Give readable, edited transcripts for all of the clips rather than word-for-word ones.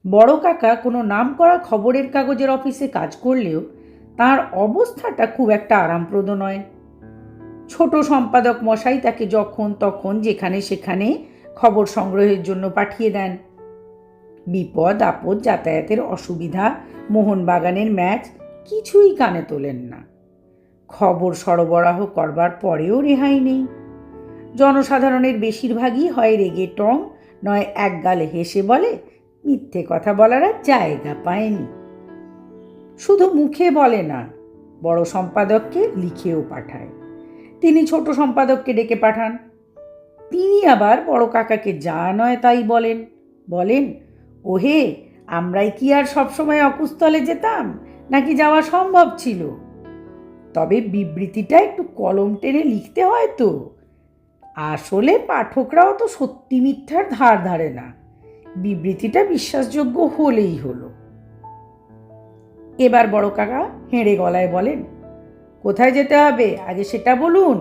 বড় কাকা কোনো নামকরা খবরের কাগজের অফিসে কাজ করলেও তার অবস্থাটা খুব একটা আরামপ্রদ নয়। ছোট সম্পাদক মশাই তাকে যখন তখন যেখানে সেখানে খবর সংগ্রহের জন্য পাঠিয়ে দেন। বিপদ আপদ, যাতায়াতের অসুবিধা, মোহনবাগানের ম্যাচ কিছুই কানে তোলেন না। খবর সরবরাহ করবার পরেও রেহাই নেই। জনসাধারণের বেশিরভাগই হয় রেগে টং, নয় একগালে হেসে বলে মিথ্যে কথা বলার আর জায়গা পায়নি। শুধু মুখে বলে না, বড় সম্পাদককে লিখেও পাঠায়। তিনি ছোট সম্পাদককে ডেকে পাঠান। তিনি আবার বড় কাকাকে যা নয় তাই বলেন। বলেন, ওহে, আমরাই কি আর সবসময় অকুস্থলে যেতাম, নাকি যাওয়া সম্ভব ছিল? তবে বিবৃতিটা একটু কলম টেনে লিখতে হয় তো। আসলে পাঠকরাও তো সত্যি মিথ্যার ধার ধারে না। বিবৃতিটা বিশ্বাসযোগ্য হলেই হলো। এবার বড় কাকা হেঁড়ে গলায় বলেন, কোথায় যেতে হবে আগে সেটা বলুন।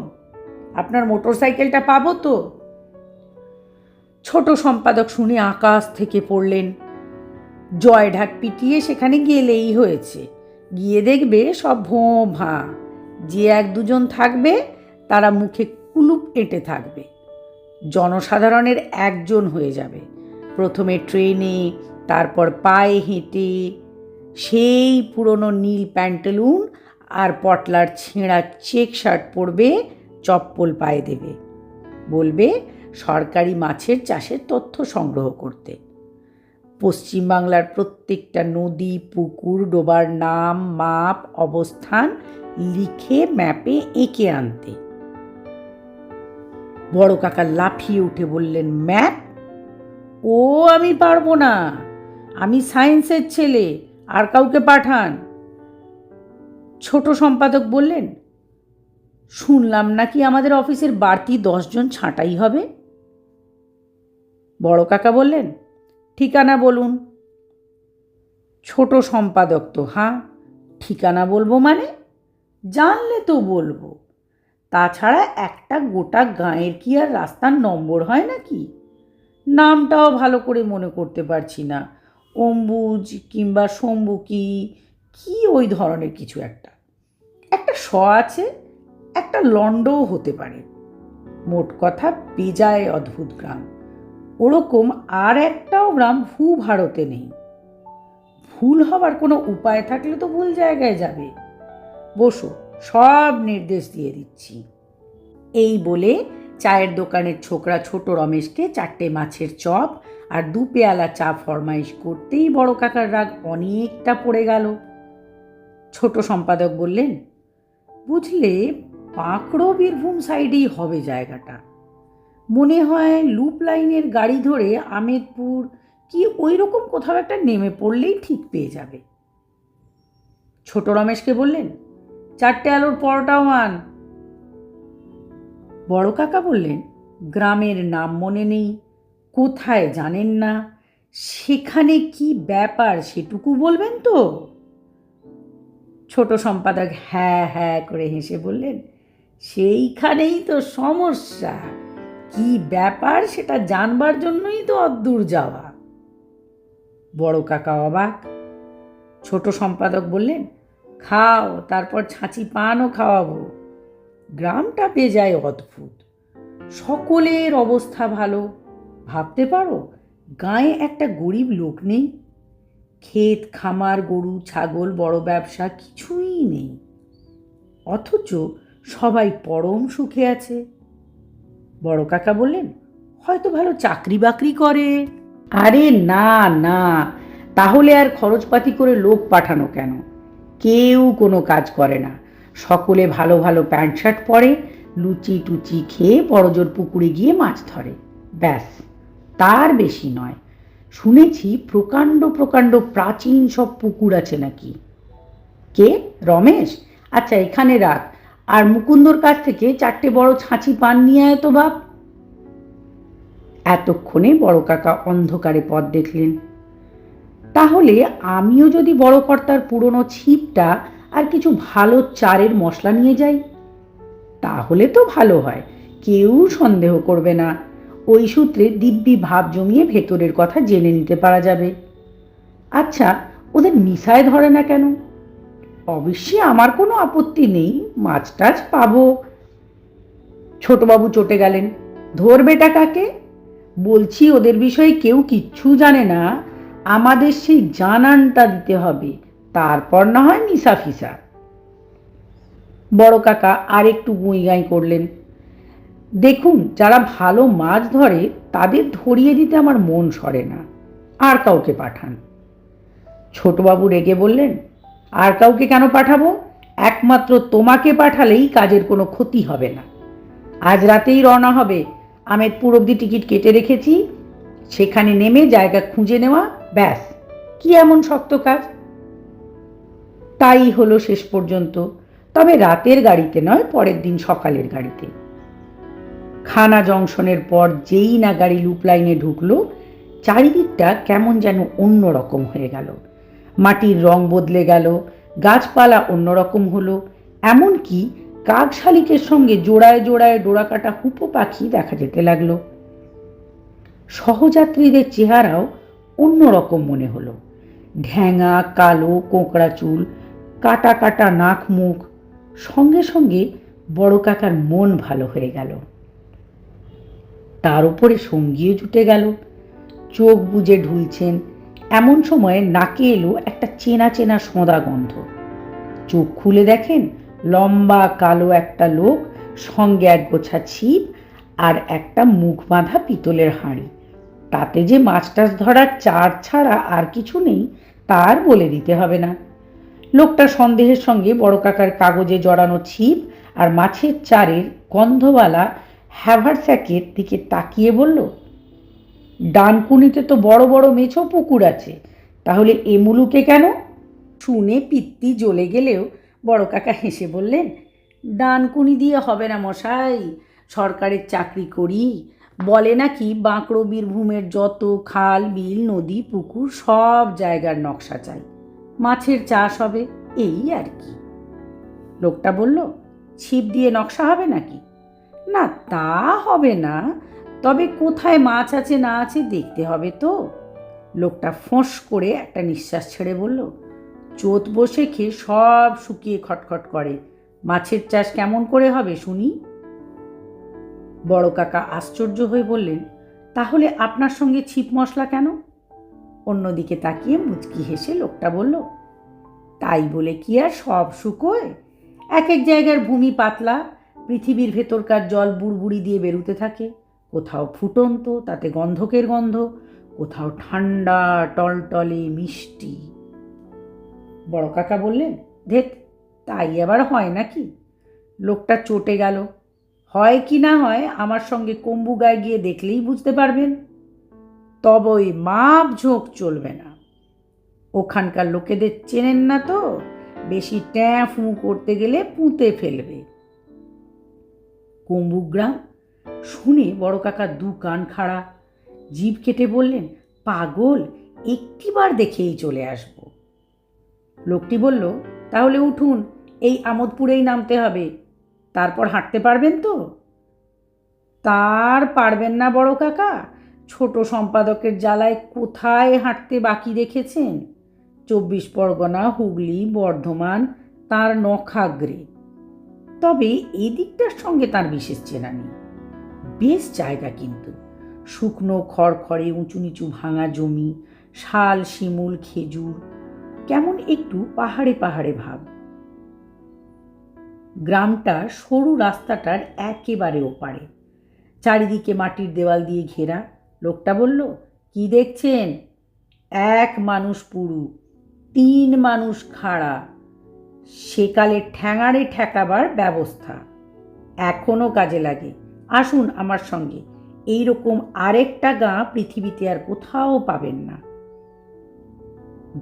আপনার মোটর সাইকেলটা পাবো তো? ছোট সম্পাদক শুনে আকাশ থেকে পড়লেন। জয় ঢাক পিটিয়ে সেখানে গেলেই হয়েছে। গিয়ে দেখবে সব ভোঁ ভাঁ। যে এক দুজন থাকবে তারা মুখে কুলুপ এঁটে থাকবে। জনসাধারণের একজন হয়ে যাবে। প্রথমে ট্রেনে, তারপর পায়ে হেঁটে, সেই পুরনো নীল প্যান্টালুন আর পটলার ছেঁড়া চেক শার্ট পরবে, চপ্পল পায়ে দেবে। বলবে সরকারি মাছের চাষের তথ্য সংগ্রহ করতে। পশ্চিমবাংলার প্রত্যেকটা নদী, পুকুর, ডোবার নাম, মাপ, অবস্থান লিখে ম্যাপে এঁকে আনতে। বড় কাকা লাফিয়ে উঠে বললেন, ম্যাপ? ও আমি পারবো না, আমি সায়েন্সের ছেলে, আর কাউকে পাঠান। ছোট সম্পাদক বললেন, শুনলাম নাকি আমাদের অফিসের বাড়তি 10 জন ছাঁটাই হবে। বড় কাকা বললেন, ঠিকানা বলুন। ছোট সম্পাদক তো হ্যাঁ, ঠিকানা বলবো মানে? জানলে তো বলবো। তাছাড়া একটা গোটা গাঁয়ের কি আর রাস্তার নম্বর হয় নাকি? নামটাও ভালো করে মনে করতে পারছি না। অম্বুজ কিংবা শম্ভু কি কি ওই ধরনের কিছু একটা। একটা স আছে, একটা লন্ডও হতে পারে। মোট কথা বেজায় অদ্ভুত গ্রাম। ওরকম আর একটাও গ্রাম ভারতে নেই। ভুল হবার কোনো উপায় থাকলে তো ভুল জায়গায় যাবে। বসো, সব নির্দেশ দিয়ে দিচ্ছি। এই বলে চায়ের দোকানের ছোকরা ছোট রমেশকে 4টে মাছের চপ আর 2 পেয়ালা চা ফরমাইশ করতেই বড় কাকার রাগ অনেকটা পড়ে গেল। ছোট সম্পাদক বললেন, বুঝলে, পাঁকড়ো বীরভূম সাইডেই হবে জায়গাটা। মনে হয় লুপ লাইনের গাড়ি ধরে আমেদপুর কি ওই রকম কোথাও একটা নেমে পড়লেই ঠিক পেয়ে যাবে। ছোট রমেশকে বললেন, 4টে আলুর পরোটাও আন। বড় কাকা বললেন, গ্রামের নাম মনে নেই, কোথায় জানেন না, সেখানে কি ব্যাপার সেটুকু বলবেন তো? ছোট সম্পাদক হ্যাঁ হ্যাঁ করে হেসে বললেন, সেইখানেই তো সমস্যা। কি ব্যাপার সেটা জানবার জন্যই তো অদ্দূর যাওয়া। বড় কাকা অবাক। ছোট সম্পাদক বললেন, খাও, তারপর ছাঁচি পানও খাওয়াবো। গ্রামটা বেজায় অদ্ভুত। সকলের অবস্থা ভালো। ভাবতে পারো, গাঁয়ে একটা গরিব লোক নেই। ক্ষেত খামার, গরু ছাগল, বড় ব্যবসা কিছুই নেই। অথচ সবাই পরম সুখে আছে। বড় কাকা বললেন, হয়তো ভালো চাকরি বাকরি করে। আরে না না, তাহলে আর খরচপাতি করে লোক পাঠানো কেন? কেউ কোনো কাজ করে না। সকলে ভালো ভালো প্যান্ট শার্ট পরে, লুচি টুচি খেয়ে বড়জোর পুকুরে গিয়ে মাছ ধরে, ব্যাস। তার বেশি নয়। শুনেছি প্রকাণ্ড প্রকাণ্ড প্রাচীন সব পুকুর আছে নাকি। কে? রমেশ? আচ্ছা, এখানে রাখ, আর মুকুন্দর কাছ থেকে 4টে বড় ছাঁচি পান নিয়ে আয় তো বাপ। এতক্ষণে বড় কাকা অন্ধকারে পথ দেখলেন। তাহলে আমিও যদি বড় কর্তার পুরনো ছিপটা আর কিছু ভালো চারের মশলা নিয়ে যাই, তাহলে তো ভালো হয়, কেউ সন্দেহ করবে না। ওই সূত্রে দিব্যি ভাব জমিয়ে ভেতরের কথা জেনে নিতে পারা যাবে। আচ্ছা, ওদের নিশায় ধরে না কেন? অবশ্যই আমার কোনো আপত্তি নেই, মাছ টাছ পাবো। ছোটবাবু চটে গেলেন, ধরবেটা কাকে? বলছি ওদের বিষয়ে কেউ কিচ্ছু জানে না, আমাদের সেই জানানটা দিতে হবে, তারপর না হয় মিশা ফিসা। বড় কাকা আর একটু গুঁইগাই করলেন, দেখুন যারা ভালো মাছ ধরে তাদের ধরিয়ে দিতে আমার মন সরে না, আর কাউকে পাঠান। ছোটবাবু রেগে বললেন, আর কাউকে কেন পাঠাবো? একমাত্র তোমাকে পাঠালেই কাজের কোনো ক্ষতি হবে না। আজ রাতেই রওনা হবে, আমেরপুর অবধি টিকিট কেটে রেখেছি, সেখানে নেমে জায়গা খুঁজে নেওয়া, ব্যাস। কি এমন শক্ত কাজ? তাই হলো শেষ পর্যন্ত, তবে রাতের গাড়িতে নয়, পরের দিন সকালের গাড়িতে। খানা জংশনের পর যেই না গাড়ি লুপ লাইনে ঢুকলো, চারিদিকটা কেমন যেন অন্যরকম হয়ে গেল। মাটির রং বদলে গেল, গাছপালা অন্যরকম হলো, এমনকি কাক শালিকের সঙ্গে জোড়ায় জোড়ায় ডোরাকাটা হুপো পাখি দেখা যেতে লাগলো। সহযাত্রীদের চেহারাও অন্যরকম মনে হলো, ঢ্যাঙা কালো কোঁকড়া চুল, কাটা কাটা নাক মুখ। সঙ্গে সঙ্গে বড় কাকার মন ভালো হয়ে গেল। তার উপরে সঙ্গীও জুটে গেল, চোখ বুজে ঢুলছেন। এমন সময়ে নাকে এলো একটা চেনা চেনা সোঁদা গন্ধ। চোখ খুলে দেখেন লম্বা কালো একটা লোক, সঙ্গে এক গোছা ছিপ আর একটা মুখ বাঁধা পিতলের হাঁড়ি। তাতে যে মাছ টাছ ধরার চার ছাড়া আর কিছু নেই তার বলে দিতে হবে না। লোকটা সন্দেহের সঙ্গে বড় কাকার কাগজে জড়ানো ছিপ আর মাছের চারের গন্ধওয়ালা হ্যাভারস্যাকের দিকে তাকিয়ে বলল, ডানকুনিতে তো বড় বড় মেছো পুকুর আছে, তাহলে এ মুলুকে কেন? শুনে পিত্তি জ্বলে গেলেও বড় কাকা হেসে বললেন, ডানকুনি দিয়ে হবে না মশাই, সরকারের চাকরি করি, বলে নাকি বাঁকড়ো বীরভূমের যত খাল বিল নদী পুকুর সব জায়গার নকশা চাই, মাছের চাষ হবে, এই আর কি। লোকটা বলল, ছিপ দিয়ে নকশা হবে নাকি? না তা হবে না, তবে কোথায় মাছ আছে না আছে দেখতে হবে তো। লোকটা ফোঁস করে একটা নিঃশ্বাস ছেড়ে বলল, চোত বসে খেয়ে সব শুকিয়ে খটখট করে, মাছের চাষ কেমন করে হবে শুনি? বড় কাকা আশ্চর্য হয়ে বললেন, তাহলে আপনার সঙ্গে ছিপ মশলা কেন? অন্যদিকে তাকিয়ে মুচকি হেসে লোকটা বলল, তাই বলে কি আর সব শুকোয়? এক এক জায়গার ভূমি পাতলা, পৃথিবীর ভেতরকার জল বুড়বুড়ি দিয়ে বেরুতে থাকে, কোথাও ফুটন্ত তাতে গন্ধকের গন্ধ, কোথাও ঠান্ডা টলটলে মিষ্টি। বড় কাকা বললেন, ধেত, তাই আবার হয় নাকি? লোকটা চটে গেল, হয় কি না হয় আমার সঙ্গে কম্বু গায়ে গিয়ে দেখলেই বুঝতে পারবেন, তবে ওই মাপ ঝোঁক চলবে না। ওখানকার লোকেদের চেনেন না তো, বেশি ট্যাঁ ফু করতে গেলে পুঁতে ফেলবে। কুম্ভগ্রাম শুনে বড় কাকা দু কান খাড়া, জিভ কেটে বললেন, পাগল, একটিবার দেখেই চলে আসব। লোকটি বলল, তাহলে উঠুন, এই আমোদপুরেই নামতে হবে, তারপর হাঁটতে পারবেন তো? তার পারবেন না বড় কাকা, ছোট সম্পাদকের জ্বালায় কোথায় হাঁটতে বাকি রেখেছেন? 24 পরগনা হুগলি বর্ধমান তার নখাগ্রে, তবে এই দিকটার সঙ্গে তার বিশেষ চেনা নেই। বেশ জায়গা কিন্তু, শুকনো খড়খড়ে উঁচু নিচু ভাঙা জমি, শাল শিমুল খেজুর, কেমন একটু পাহাড়ে পাহাড়ে ভাব। গ্রামটা সরু রাস্তাটার একেবারে ওপারে, চারিদিকে মাটির দেওয়াল দিয়ে ঘেরা। লোকটা বলল, কি দেখছেন? এক মানুষ পুরু, 3 মানুষ খাড়া, সেকালে ঠ্যাঙাড়ে ঠেকাবার ব্যবস্থা এখনো কাজে লাগে। আসুন আমার সঙ্গে, এইরকম আরেকটা গাঁ পৃথিবীতে আর কোথাও পাবেন না।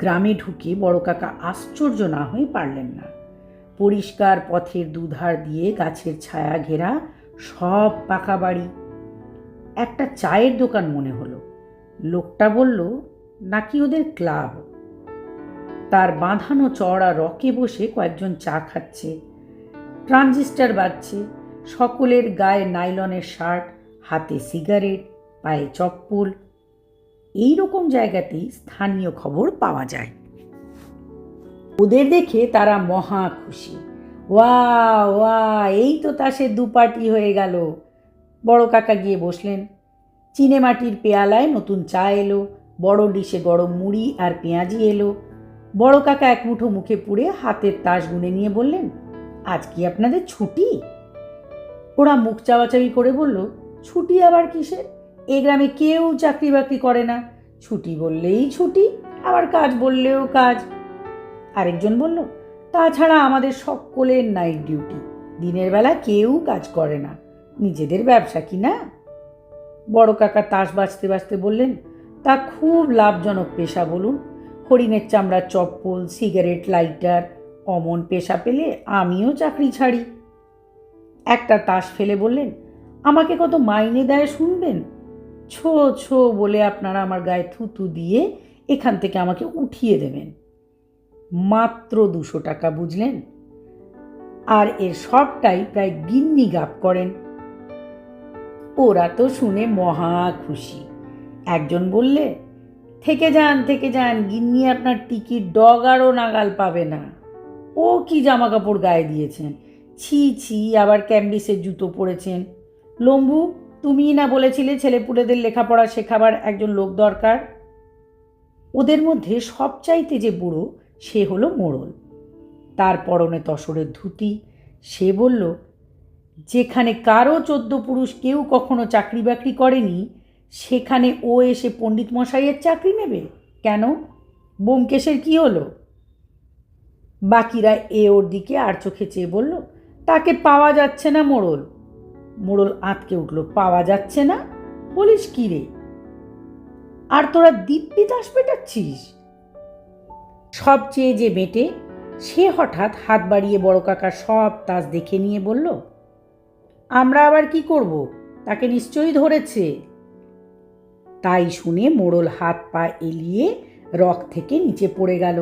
গ্রামে ঢুকে বড় কাকা আশ্চর্য না হয়ে পারলেন না। পরিষ্কার পথের দুধার দিয়ে গাছের ছায়া ঘেরা সব পাকা বাড়ি। একটা চায়ের দোকান মনে হলো। লোকটা বলল, নাকি ওদের ক্লাব। তার বাঁধানো চওড়া রকে বসে কয়েকজন চা খাচ্ছে, ট্রানজিস্টার বাজছে, সকলের গায়ে নাইলনের শার্ট, হাতে সিগারেট, পায়ে চপ্পল। এই রকম জায়গাতেই স্থানীয় খবর পাওয়া যায়। ওদের দেখে তারা মহা খুশি। ওয়া ওয়া, এই তো তাসের দুপাটি হয়ে গেল। বড় কাকা গিয়ে বসলেন। চিনে মাটির পেয়ালায় নতুন চা এলো, বড় ডিশে গরম মুড়ি আর পেঁয়াজি এলো। বড় কাকা এক মুঠো মুখে পুড়ে হাতের তাস গুনে নিয়ে বললেন, আজ কি আপনাদের ছুটি? ওরা মুখ চাওয়াচাবি করে বলল, ছুটি আবার কিসের? এ গ্রামে কেউ চাকরি বাকরি করে না, ছুটি বললেই ছুটি, আবার কাজ বললেও কাজ। আরেকজন বলল, তাছাড়া আমাদের সকলের নাইট ডিউটি, দিনের বেলা কেউ কাজ করে না, নিজেদের ব্যবসা কি না? বড় কাকা তাস বাজতে বাজতে বললেন, তা খুব লাভজনক পেশা বলুন। হরিণের চামড়ার চপ্পল, সিগারেট লাইটার, অমন পেশা পেলে আমিও চাকরি ছাড়ি। একটা তাস ফেলে বললেন, আমাকে কত মাইনে দেয় শুনবেন? ছো ছো বলে আপনারা আমার গায়ে থুতু দিয়ে এখান থেকে আমাকে উঠিয়ে দেবেন। মাত্র 200 টাকা, বুঝলেন? আর এর সবটাই প্রায় গিন্নি গাপ করেন। ওরা তো শুনে মহা খুশি। একজন বললে, থেকে যান, গিন্নি আপনার টিকিট ডগারও নাগাল পাবে না। ও কি জামা কাপড় গায়ে দিয়েছেন, ছি ছি, আবার ক্যাম্বিসের জুতো পরেছেন। লম্বু, তুমিই না বলেছিলে ছেলেপুলেদের লেখাপড়া শেখাবার একজন লোক দরকার? ওদের মধ্যে সবচাইতে যে বুড়ো সে হলো মোড়ল। তার পরনে তসরের ধুতি। সে বলল, যেখানে কারো 14 পুরুষ কেউ কখনো চাকরি বাকরি করেনি, সেখানে ও এসে পণ্ডিত মশাইয়ের চাকরি নেবে কেন? ব্যোমকেশের কি হলো? বাকিরা ওর দিকে আর চোখে চেয়ে বলল, তাকে পাওয়া যাচ্ছে না মোড়ল। মোড়ল আঁতকে উঠল, পাওয়া যাচ্ছে না? বলিস কি রে? আর তোরা দিব্যি তাস পেটাচ্ছিস? সবচেয়ে যে বেটে, সে হঠাৎ হাত বাড়িয়ে বড় কাকার সব তাস দেখে নিয়ে বলল, আমরা আবার কি করব, তাকে নিশ্চয়ই ধরেছে। তাই শুনে মোড়ল হাত পা এলিয়ে রক থেকে নিচে পড়ে গেল।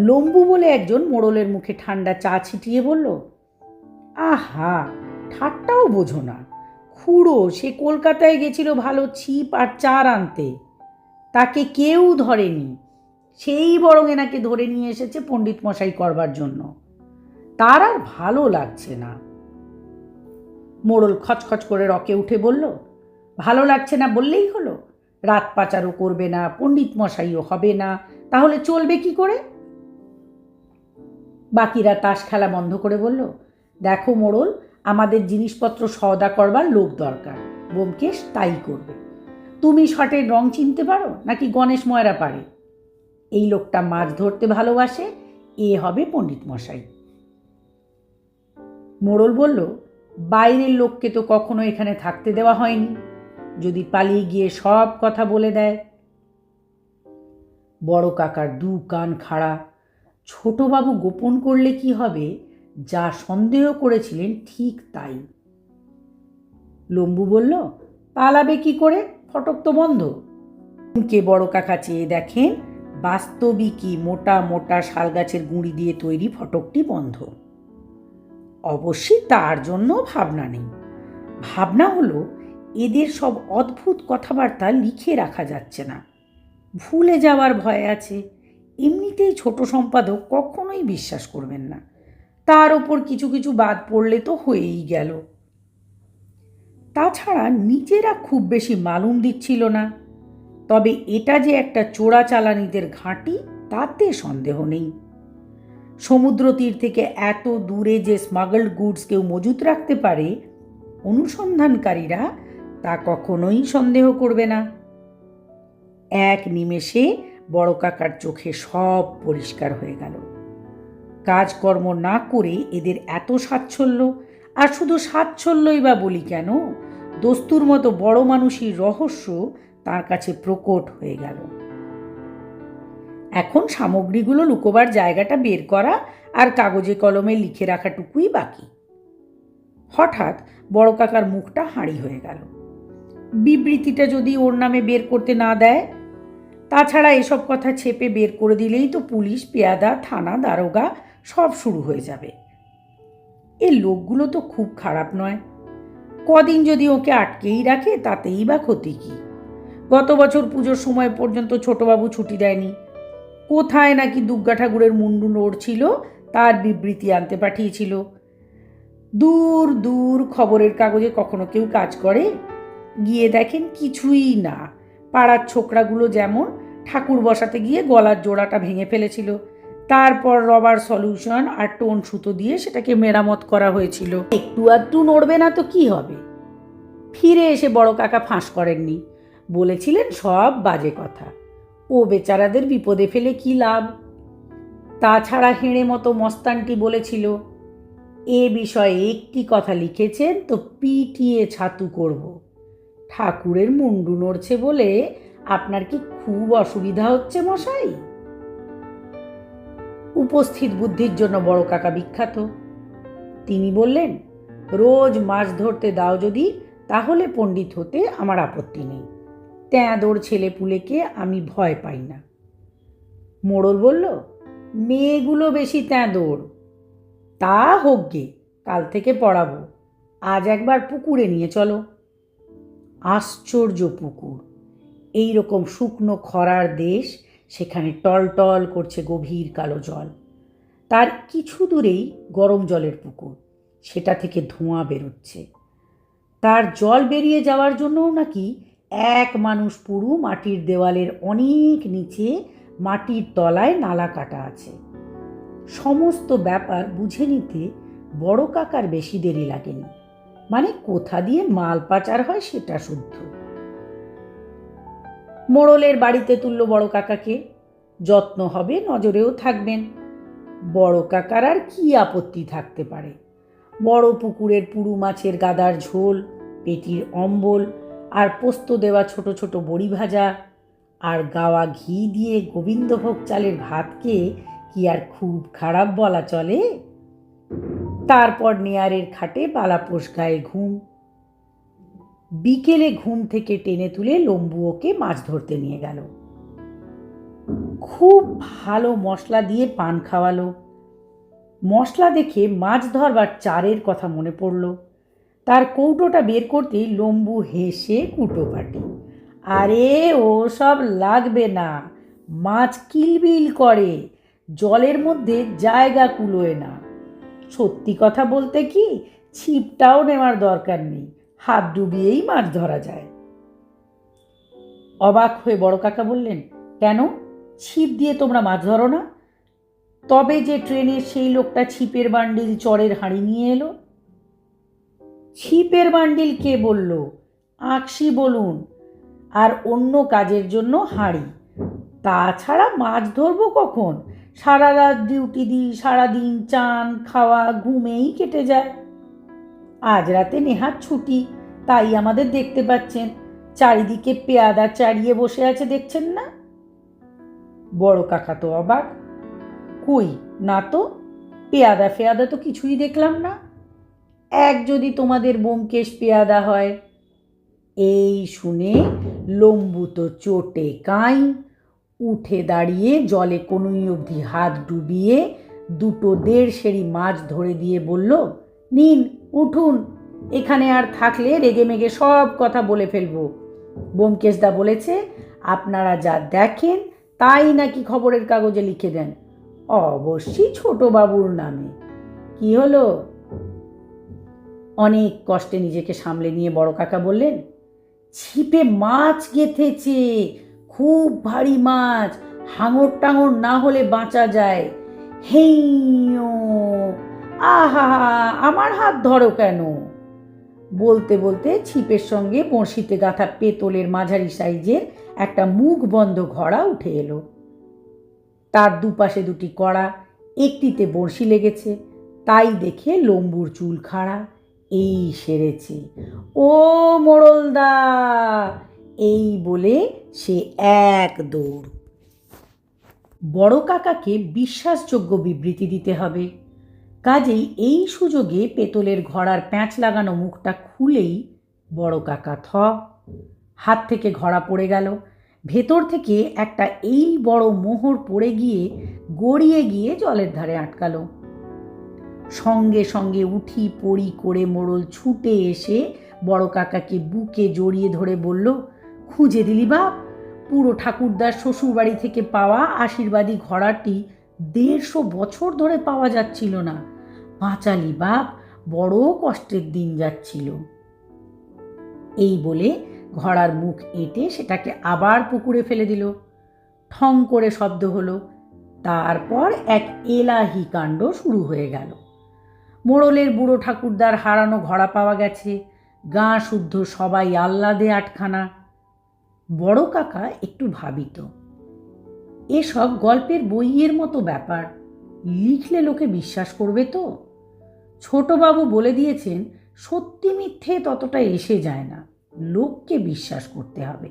লম্বু বলে একজন মোড়লের মুখে ঠান্ডা চা ছিটিয়ে বলল, আহা, ঠাট্টাও বোঝো না। খুড়ো সে কলকাতায় গেছিল ভালো ছিপ আর চার আনতে, তাকে কেউ ধরেনি। সেই বরং এনাকে ধরে নিয়ে এসেছে পণ্ডিত মশাই করবার জন্য। তার আর ভালো লাগছে না। মোড়ল খচখচ করে রকে উঠে বলল, ভালো লাগছে না বললেই হলো? রাত পাচারও করবে না, পণ্ডিত মশাইও হবে না, তাহলে চলবে কি করে? বাকিরা তাস খেলা বন্ধ করে বলল, দেখো মোড়ল, আমাদের জিনিসপত্র সওদা করবার লোক দরকার, ব্যোমকেশ তাই করবে। তুমি শটের রং চিনতে পারো নাকি গণেশ ময়রা পারে? এই লোকটা মাছ ধরতে ভালোবাসে, এ হবে পণ্ডিত মশাই। মোড়ল বলল, বাইরের লোককে তো কখনো এখানে থাকতে দেওয়া হয়নি, যদি পালিয়ে গিয়ে সব কথা বলে দেয়। বড় কাকার 2 কান খাড়া। ছোটবাবু গোপন করলে কি হবে, যা সন্দেহ করেছিলেন ঠিক তাই। লম্বু বলল, পালাবে কি করে, ফটক তো বন্ধ। কে বড় কাকা চেয়ে দেখেন, বাস্তবিকই মোটা মোটা শালগাছের গুঁড়ি দিয়ে তৈরি ফটকটি বন্ধ। অবশ্যই তার জন্য ভাবনা নেই। ভাবনা হলো, এদের সব অদ্ভুত কথাবার্তা লিখে রাখা যাচ্ছে না, ভুলে যাওয়ার ভয় আছে। এমনিতেই ছোট সম্পাদক কখনোই বিশ্বাস করবেন না, তার ওপর কিছু কিছু বাদ পড়লে তো হয়েই গেল। তাছাড়া নিজেরা খুব বেশি মালুম দিচ্ছিল না, তবে এটা যে একটা চোরাচালানিদের ঘাঁটি তাতে সন্দেহ নেই। সমুদ্র তীর থেকে এত দূরে যে স্মাগলড গুডস কেউ মজুত রাখতে পারে, অনুসন্ধানকারীরা তা কখনোই সন্দেহ করবে না। এক নিমেষে বড় কাকার চোখে সব পরিষ্কার হয়ে গেল। কাজকর্ম না করে এদের এত সাচ্ছল্য, আর শুধু সাচ্ছল্যই বা বলি কেন, দস্তুর মতো বড় মানুষের রহস্য তার কাছে প্রকট হয়ে গেল। এখন সামগ্রীগুলো লুকোবার জায়গাটা বের করা আর কাগজে কলমে লিখে রাখাটুকুই বাকি। হঠাৎ বড় কাকার মুখটা হাঁড়ি হয়ে গেল। বিবৃতিটা যদি ওর নামে বের করতে না দেয়? তাছাড়া এসব কথা ছেপে বের করে দিলেই তো পুলিশ, পেয়াদা, থানা, দারোগা সব শুরু হয়ে যাবে। এই লোকগুলো তো খুব খারাপ নয়, কদিন যদি ওকে আটকেই রাখে তাতেই বা ক্ষতি কি? গত বছর পুজোর সময় পর্যন্ত ছোটবাবু ছুটি দেয়নি। কোথায় নাকি দুর্গা ঠাকুরের মুন্ডু নড়ছিল তার বিবৃতি আনতে পাঠিয়েছিল। দূর দূর খবরের কাগজে কখনো কেউ কাজ করে? গিয়ে দেখেন কিছুই না। পাড়ার ছোকরাগুলো যেমন ঠাকুর বসাতে গিয়ে গলার জোড়াটা ভেঙে ফেলেছিল, তারপর রবার সলিউশন আর টোন সুতো দিয়ে সেটাকে মেরামত করা হয়েছিল। একটু আধটু নড়বে না তো কি হবে? ফিরে এসে বড় কাকা ফাঁস করেননি, বলেছিলেন সব বাজে কথা, ও বেচারাদের বিপদে ফেলে কি লাভ। তাছাড়া হেঁড়ে মতো মস্তানটি বলেছিল, এ বিষয়ে একটি কথা লিখেছেন তো পিটিয়ে ছাতু করব। ঠাকুরের মুন্ডু নড়ছে বলে আপনার কি খুব অসুবিধা হচ্ছে মশাই? উপস্থিত বুদ্ধির জন্য বড় কাকা বিখ্যাত। তিনি বললেন, রোজ মাছ ধরতে দাও যদি, তাহলে পণ্ডিত হতে আমার আপত্তি নেই। তেঁদোর ছেলেপুলেকে আমি ভয় পাই না। মোড়ল বলল, মেয়েগুলো বেশি তেঁদোর। তা হোক গে, কাল থেকে পড়াবো। আজ একবার পুকুরে নিয়ে চলো। আশ্চর্য পুকুর! এই রকম শুকনো খরার দেশ, সেখানে টলটল করছে গভীর কালো জল। তার কিছু দূরেই গরম জলের পুকুর, সেটা থেকে ধোঁয়া বেরোচ্ছে। তার জল বেরিয়ে যাওয়ার জন্যও নাকি এক মানুষ পুরু মাটির দেওয়ালের অনেক নিচে মাটির তলায় নালা কাটা আছে। সমস্ত ব্যাপার বুঝে নিতে বড় কাকার বেশি দেরি লাগেনি। মানে কোথা দিয়ে মাল পাচার হয় সেটা শুদ্ধ। মোড়লের বাড়িতে তুলল বড় কাকাকে। যত্ন হবে, নজরেও থাকবেন। বড় কাকার আর কি আপত্তি থাকতে পারে? বড় পুকুরের পুরু মাছের গাদার ঝোল, পেটির অম্বল, আর পোস্ত দেওয়া ছোট ছোট বড়ি ভাজা, আর গাওয়া ঘি দিয়ে গোবিন্দভোগ চালের ভাতকে কি আর খুব খারাপ বলা চলে? তারপর নেয়ারের খাটে বালাপোষ গায়ে ঘুম। বিকেলে ঘুম থেকে টেনে তুলে লম্বু ওকে মাছ ধরতে নিয়ে গেল। খুব ভালো মশলা দিয়ে পান খাওয়ালো। মশলা দেখে মাছ ধরবার চারের কথা মনে পড়ল। তার কৌটোটা বের করতেই লম্বু হেসে কুটোপাটি, আরে ও সব লাগবে না, মাছ কিলবিল করে, জলের মধ্যে জায়গা কুলোয় না। সত্যি কথা বলতে কি, ছিপটাও নেওয়ার দরকার নেই, হাত ডুবিয়েই মাছ ধরা যায়। অবাক হয়ে বড় কাকা বললেন, কেন, ছিপ দিয়ে তোমরা মাছ ধরো না? তবে যে ট্রেনের সেই লোকটা ছিপের বান্ডিল চড়ের হাঁড়ি নিয়ে এলো। ছিপের বান্ডিল কে বলল? আঁকশি বলুন, আর অন্য কাজের জন্য হাঁড়ি। তাছাড়া মাছ ধরবো কখন? সারা রাত ডিউটি দিই, সারাদিন চান খাওয়া ঘুমেই কেটে যায়। আজ রাতে নেহাত ছুটি, তাই আমাদের দেখতে পাচ্ছেন, চারিদিকে পেয়াদা চারিয়ে বসে আছে, দেখছেন না? বড় কাকা তো অবাক, কই না তো, পেয়াদা ফেয়াদা তো কিছুই দেখলাম না। এক যদি তোমাদের ব্যোমকেশ পেয়াদা হয়। এই শুনে লম্বু তো চোটে কাঁই, উঠে দাঁড়িয়ে জলে কনুই অবধি হাত ডুবিয়ে দুটো 1.5 সেরি মাছ ধরে দিয়ে বলল, নিন উঠুন, এখানে আর থাকলে রেগে মেগে সব কথা বলে ফেলবো। ব্যোমকেশদা বলেছে আপনারা যা দেখেন তাই নাকি খবরের কাগজে লিখে দেন, অবশ্যই ছোটবাবুর নামে। কি হলো? অনেক কষ্টে নিজেকে সামলে নিয়ে বড় কাকা বললেন, ছিপে মাছ গেঁথেছে, খুব ভারী মাছ, হাঙর টাঙর না হলে বাঁচা যায়। হেইয়ো, আহা, আমার হাত ধরো কেন? বলতে বলতে ছিপের সঙ্গে বড়শিতে গাঁথা পেতলের মাঝারি সাইজের একটা মুখ বন্ধ ঘড়া উঠে এলো। তার দুপাশে দুটি কড়া, একটিতে বড়শি লেগেছে, তাই দেখে লম্বুর চুল খাড়া। এই সেরেছে, ও মোড়লদা, এই বলে সে এক দৌড়। বড় কাকাকে বিশ্বাসযোগ্য বিবৃতি দিতে হবে, কাজেই এই সুযোগে পেতলের ঘড়ার প্যাঁচ লাগানো মুখটা খুলেই বড় কাকা থ। হাত থেকে ঘড়া পড়ে গেল। ভেতর থেকে একটা এই বড় মোহর পড়ে গিয়ে গড়িয়ে গিয়ে জলের ধারে আটকালো। সঙ্গে সঙ্গে উঠি পড়ি করে মোড়ল ছুটে এসে বড় কাকাকে বুকে জড়িয়ে ধরে বলল, খুঁজে দিলি বাপ, পুরো ঠাকুরদার শ্বশুরবাড়ি থেকে পাওয়া আশীর্বাদী ঘোড়াটি 150 বছর ধরে পাওয়া যাচ্ছিল না। বাঁচালি বাপ, বড় কষ্টের দিন যাচ্ছিল। এই বলে ঘোড়ার মুখ এঁটে সেটাকে আবার পুকুরে ফেলে দিল। ঠং করে শব্দ হলো। তারপর এক এলাহি কাণ্ড শুরু হয়ে গেল। মোড়লের বুড়ো ঠাকুরদার হারানো ঘোড়া পাওয়া গেছে। গাঁ শুদ্ধ সবাই আহ্লাদে আটখানা। বড় কাকা একটু ভাবিত, এসব গল্পের বইয়ের মতো ব্যাপার, লিখলে লোকে বিশ্বাস করবে তো? ছোটবাবু বলে দিয়েছেন, সত্যি মিথ্যে ততটা এসে যায় না, লোককে বিশ্বাস করতে হবে।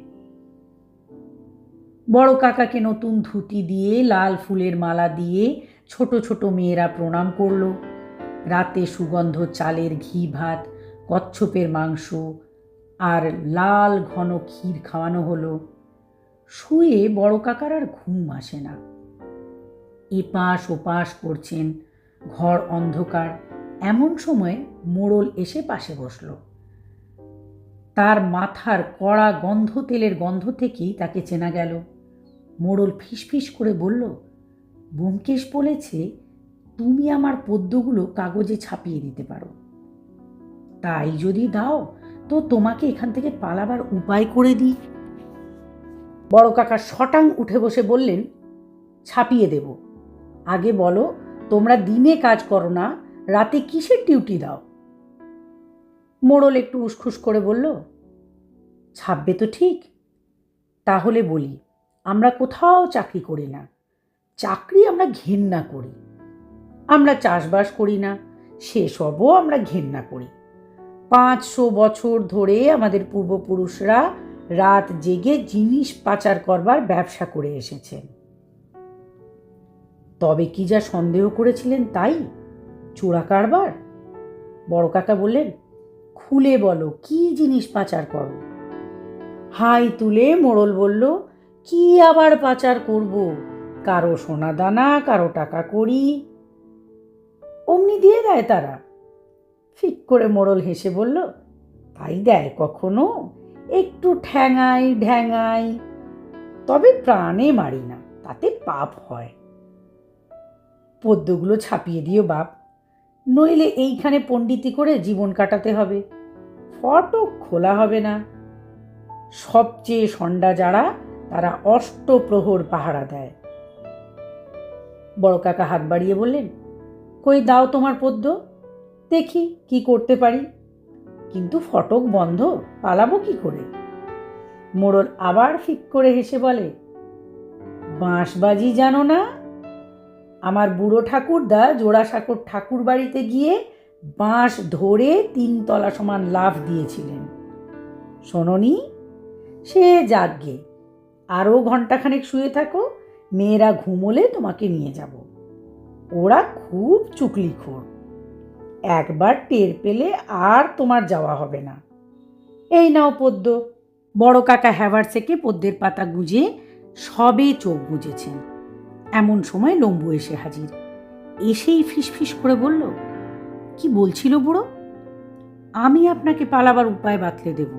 বড় কাকাকে নতুন ধুতি দিয়ে, লাল ফুলের মালা দিয়ে ছোট ছোট মেয়েরা প্রণাম করল। রাতে সুগন্ধ চালের ঘি ভাত, কচ্ছপের মাংস আর লাল ঘন ক্ষীর খাওয়ানো হলো। শুয়ে বড় কাকার আর ঘুম আসে না। এপাশ ওপাশ করছেন, ঘর অন্ধকার। এমন সময় মোড়ল এসে পাশে বসল। তার মাথার কড়া গন্ধ তেলের গন্ধ থেকেই তাকে চেনা গেল। মোড়ল ফিসফিস করে বলল, ব্যোমকেশ বলেছে তুমি আমার পদ্যগুলো কাগজে ছাপিয়ে দিতে পারো। তাই যদি দাও তো তোমাকে এখান থেকে পালাবার উপায় করে দিই। বড় কাকা শটাং উঠে বসে বললেন, ছাপিয়ে দেব। আগে বলো, তোমরা দিনে কাজ করো না, রাতে কিসের ডিউটি দাও? মোড়ল একটু উসখুস করে বলল, ছাপবে তো ঠিক। তাহলে বলি, আমরা কোথাও চাকরি করি না। চাকরি আমরা ঘেন্না করি। আমরা চাষবাস করি না, সেসবও আমরা ঘেন্না করি। 500 বছর ধরে আমাদের পূর্বপুরুষরা রাত জেগে জিনিস পাচার করবার ব্যবসা করে এসেছেন। তবে কি যা সন্দেহ করেছিলেন তাই? চোরা কারবার? বড় কাকা বললেন, খুলে বলো, কি জিনিস পাচার করো? হাই তুলে মোড়ল বলল, কি আবার পাচার করব? কারো সোনা দানা, কারো টাকা কড়ি। অমনি দিয়ে দেয় তারা। ফিক করে মোড়ল হেসে বলল, তাই দেয় কখনো? একটু ঠ্যাঙাই ঢ্যাঙাই, তবে প্রাণে মারি না, তাতে পাপ হয়। পদ্যগুলো ছাপিয়ে দিও বাপ, নইলে এইখানে পণ্ডিতি করে জীবন কাটাতে হবে। ফটক খোলা হবে না। সবচেয়ে সন্ডা যারা, তারা অষ্টপ্রহর পাহারা দেয়। বড় কাকা হাত বাড়িয়ে বললেন, কই দাও তোমার পদ্য, দেখি কি করতে পারি। কিন্তু ফটক বন্ধ, পালাবো কি করে? মোড়ল আবার ফিক করে হেসে বলে, বাঁশবাজি জানো না? আমার বুড়ো ঠাকুরদা জোড়াসাঁকোর ঠাকুর বাড়িতে গিয়ে বাঁশ ধরে 3 তলা সমান লাফ দিয়েছিলেন, শোনোনি? সে যাগ্গে, আরও ঘণ্টাখানেক শুয়ে থাকো, মেয়েরা ঘুমোলে তোমাকে নিয়ে যাব। ওরা খুব চুকলিখোর, একবার টের পেলে আর তোমার যাওয়া হবে না। এই নাও পদ্য। বড় কাকা হ্যাভারসেকে পদ্যের পাতা গুজে সবে চোখ বুজেছেন। এমন সময় লম্বু এসে হাজির। এসেই ফিসফিস করে বলল, কি বলছিল বুড়ো? আমি আপনাকে পালাবার উপায় বাতলে দেব।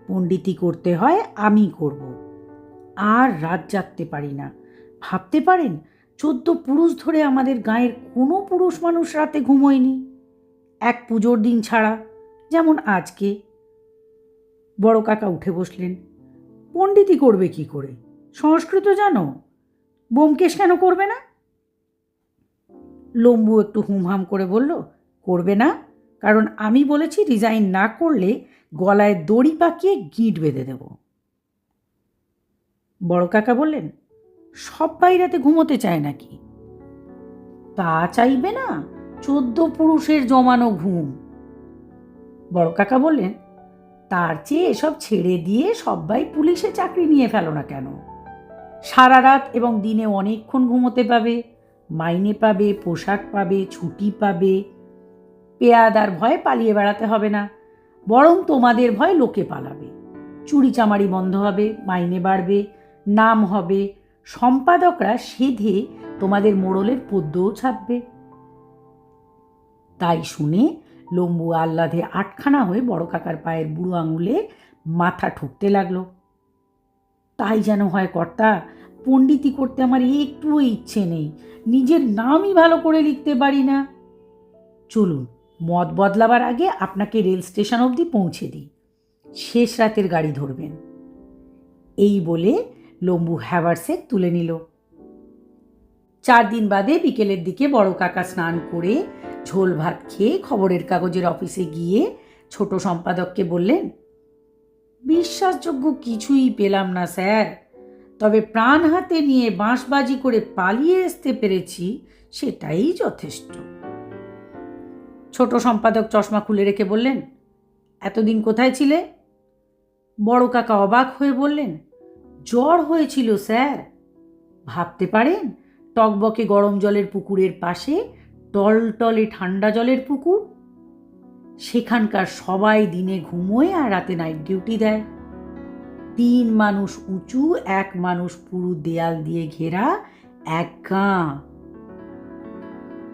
পণ্ডিতি করতে হয় আমি করব। আর রাত জাগতে পারি না। ভাবতে পারেন, 14 পুরুষ ধরে আমাদের গাঁয়ের কোনো পুরুষ মানুষ রাতে ঘুমোয়নি, এক পুজোর দিন ছাড়া, যেমন আজকে। বড় কাকা উঠে বসলেন। পণ্ডিতি করবে কি করে? সংস্কৃত জানো? ব্যোমকেশ কেন করবে না? লম্বু একটু হুমহাম করে বলল, করবে না, কারণ আমি বলেছি রিজাইন না করলে গলায় দড়ি পাকিয়ে গিঁট বেঁধে দেব। বড় কাকা বললেন, সবাই রাতে ঘুমোতে চায় নাকি? তা চাইবে না, 14 পুরুষের জমানো ঘুম। বড় কাকা বললেন, তার চেয়ে এসব ছেড়ে দিয়ে সবাই পুলিশে চাকরি নিয়ে ফেলো না কেন? সারা রাত এবং দিনে অনেকক্ষণ ঘুমোতে পাবে, মাইনে পাবে, পোশাক পাবে, ছুটি পাবে। পেয়াদার ভয়ে পালিয়ে বেড়াতে হবে না, বরং তোমাদের ভয় লোকে পালাবে। চুরি চামারি বন্ধ হবে, মাইনে বাড়বে, নাম হবে, সম্পাদকরা সেধে তোমাদের মোড়লের পদ্যও ছাপবে। তাই শুনে লম্বু আহ্লাদে আটখানা হয়ে বড় কাকার পায়ের বুড়ো আঙুলে মাথা ঠুকতে লাগলো। তাই যেন হয় কর্তা, পণ্ডিতি করতে আমার একটুও ইচ্ছে নেই, নিজের নামই ভালো করে লিখতে পারি না। চলুন, মত বদলাবার আগে আপনাকে রেল স্টেশন অবধি পৌঁছে দিই, শেষ রাতের গাড়ি ধরবেন। এই বলে লম্বু হ্যাভারসেক তুলে নিল। 4 দিন বাদে বিকেলের দিকে বড় কাকা স্নান করে ঝোল ভাত খেয়ে খবরের কাগজের অফিসে গিয়ে ছোট সম্পাদককে বললেন, বিশ্বাসযোগ্য কিছুই পেলাম না স্যার, তবে প্রাণ হাতে নিয়ে বাঁশবাজি করে পালিয়ে আসতে পেরেছি, সেটাই যথেষ্ট। ছোট সম্পাদক চশমা খুলে রেখে বললেন, এতদিন কোথায় ছিলে? বড় কাকা অবাক হয়ে বললেন, জ্বর হয়েছিল স্যার। ভাবতে পারেন, টকবকে গরম জলের পুকুরের পাশে টলটলে ঠান্ডা জলের পুকুর। সেখানকার সবাই দিনে ঘুমোয় আর রাতে নাইট ডিউটি দেয়। 3 মানুষ উঁচু, 1 মানুষ পুরু দেয়াল দিয়ে ঘেরা এক গাঁ।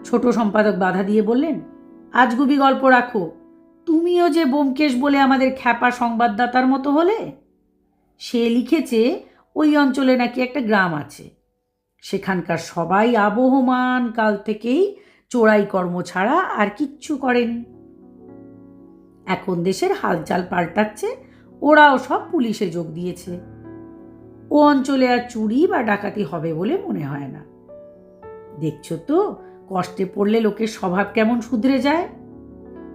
ছোট সম্পাদক বাধা দিয়ে বললেন, আজগুবি গল্প রাখো, তুমিও যে ব্যোমকেশ বলে আমাদের খ্যাপা সংবাদদাতার মতো হলে। সে লিখেছে ওই অঞ্চলে নাকি একটা গ্রাম আছে, সেখানকার সবাই আবহমান কাল থেকেই চোরাই কর্ম ছাড়া আর কিচ্ছু করেনি। এখন দেশের হালচাল পাল্টাচ্ছে, ওরাও সব পুলিশে যোগ দিয়েছে। ও অঞ্চলে আর চুরি বা ডাকাতি হবে বলে মনে হয় না। দেখছো তো, কষ্টে পড়লে লোকের স্বভাব কেমন শুধরে যায়।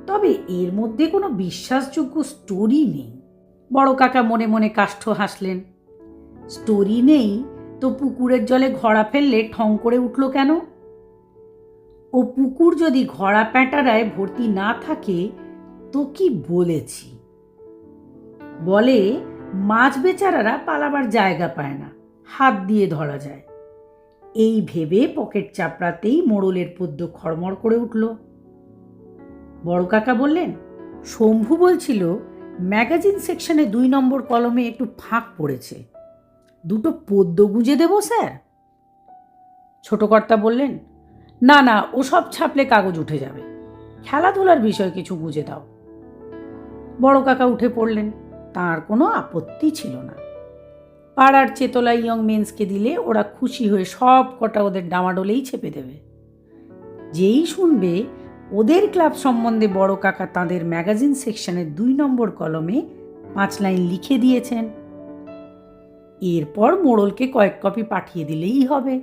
তবে এর মধ্যে কোনো বিশ্বাসযোগ্য স্টোরি নেই। বড় কাকা মনে মনে কাষ্ঠ হাসলেন। স্টোরি নেই তো পুকুরের জলে ঘড়া ফেললে ঠং করে উঠল কেন? ও পুকুর যদি ঘড়া প্যাঁটারায় ভর্তি না থাকে তো কি বলেছি? বলে মাছ বেচারারা পালাবার জায়গা পায় না, হাত দিয়ে ধরা যায়। এই ভেবে পকেট চাপড়াতেই মোড়লের পদ্য খড়মড় করে উঠল। বড় কাকা বললেন, শম্ভু বলছিল ম্যাগাজিন সেকশনে 2 নম্বর কলমে একটু ফাঁক পড়েছে, 2টো পদ্য গুঁজে দেব স্যার? ছোট কর্তা বললেন, না না, ওসব ছাপলে কাগজ উঠে যাবে, খেলাধুলার বিষয় কিছু গুঁজে দাও। বড় কাকা উঠে পড়লেন, তার কোনো আপত্তি ছিল না। পাড়ার চেতলা ইয়ং মেন্সকে দিলে ওরা খুশি হয়ে সব কটা ওদের ডামাডোলেই চেপে দেবে। যেই শুনবে ওদের ক্লাব সম্বন্ধে বড় কাকা তাঁদের ম্যাগাজিন সেকশনের 2 নম্বর কলমে 5 লাইন লিখে দিয়েছেন, এরপর মোড়লকে কয়েক কপি পাঠিয়ে দিলেই হবে।